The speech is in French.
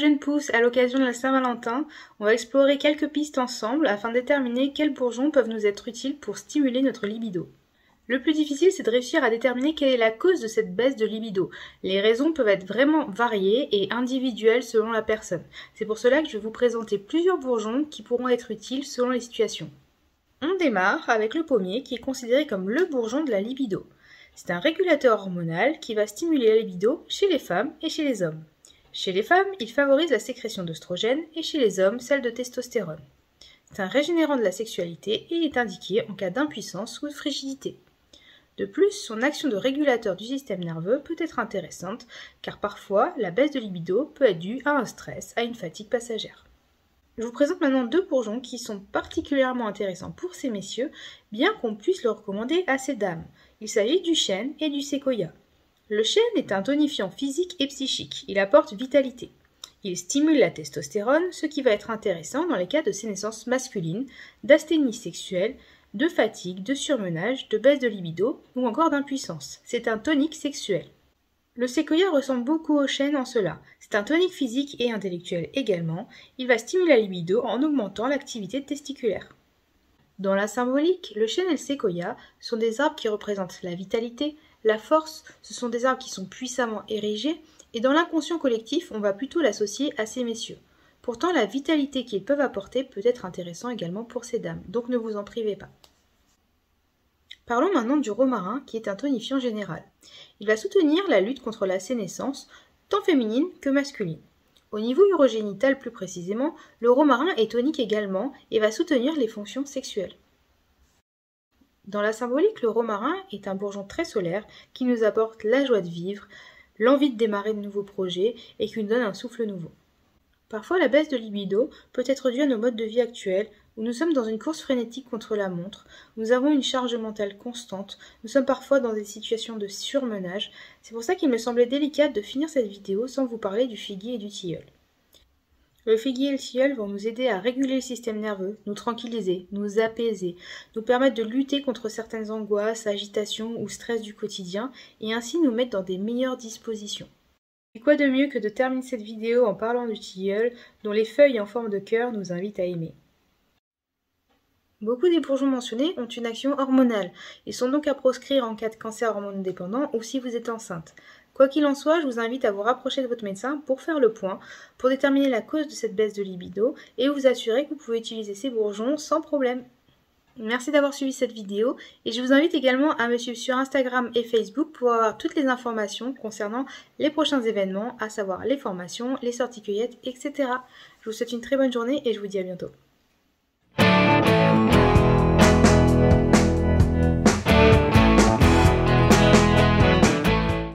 jeunes pousses à l'occasion de la Saint-Valentin, on va explorer quelques pistes ensemble afin de déterminer quels bourgeons peuvent nous être utiles pour stimuler notre libido. Le plus difficile, c'est de réussir à déterminer quelle est la cause de cette baisse de libido. Les raisons peuvent être vraiment variées et individuelles selon la personne. C'est pour cela que je vais vous présenter plusieurs bourgeons qui pourront être utiles selon les situations. On démarre avec le pommier qui est considéré comme le bourgeon de la libido. C'est un régulateur hormonal qui va stimuler la libido chez les femmes et chez les hommes. Chez les femmes, il favorise la sécrétion d'œstrogène et chez les hommes, celle de testostérone. C'est un régénérant de la sexualité et il est indiqué en cas d'impuissance ou de frigidité. De plus, son action de régulateur du système nerveux peut être intéressante car parfois la baisse de libido peut être due à un stress, à une fatigue passagère. Je vous présente maintenant deux bourgeons qui sont particulièrement intéressants pour ces messieurs, bien qu'on puisse le recommander à ces dames. Il s'agit du chêne et du séquoia. Le chêne est un tonifiant physique et psychique. Il apporte vitalité. Il stimule la testostérone, ce qui va être intéressant dans les cas de sénescence masculine, d'asthénie sexuelle, de fatigue, de surmenage, de baisse de libido ou encore d'impuissance. C'est un tonique sexuel. Le séquoia ressemble beaucoup au chêne en cela. C'est un tonique physique et intellectuel également. Il va stimuler la libido en augmentant l'activité testiculaire. Dans la symbolique, le chêne et le séquoia sont des arbres qui représentent la vitalité, la force, ce sont des arbres qui sont puissamment érigés, et dans l'inconscient collectif, on va plutôt l'associer à ces messieurs. Pourtant, la vitalité qu'ils peuvent apporter peut être intéressant également pour ces dames, donc ne vous en privez pas. Parlons maintenant du romarin, qui est un tonifiant général. Il va soutenir la lutte contre la sénescence, tant féminine que masculine. Au niveau urogénital plus précisément, le romarin est tonique également et va soutenir les fonctions sexuelles. Dans la symbolique, le romarin est un bourgeon très solaire qui nous apporte la joie de vivre, l'envie de démarrer de nouveaux projets et qui nous donne un souffle nouveau. Parfois, la baisse de libido peut être due à nos modes de vie actuels, où nous sommes dans une course frénétique contre la montre, où nous avons une charge mentale constante, nous sommes parfois dans des situations de surmenage. C'est pour ça qu'il me semblait délicat de finir cette vidéo sans vous parler du figuier et du tilleul. Le figuier et le tilleul vont nous aider à réguler le système nerveux, nous tranquilliser, nous apaiser, nous permettre de lutter contre certaines angoisses, agitations ou stress du quotidien et ainsi nous mettre dans des meilleures dispositions. Et quoi de mieux que de terminer cette vidéo en parlant du tilleul, dont les feuilles en forme de cœur nous invitent à aimer. Beaucoup des bourgeons mentionnés ont une action hormonale. Ils sont donc à proscrire en cas de cancer hormonodépendant ou si vous êtes enceinte. Quoi qu'il en soit, je vous invite à vous rapprocher de votre médecin pour faire le point, pour déterminer la cause de cette baisse de libido et vous assurer que vous pouvez utiliser ces bourgeons sans problème. Merci d'avoir suivi cette vidéo et je vous invite également à me suivre sur Instagram et Facebook pour avoir toutes les informations concernant les prochains événements, à savoir les formations, les sorties cueillettes, etc. Je vous souhaite une très bonne journée et je vous dis à bientôt.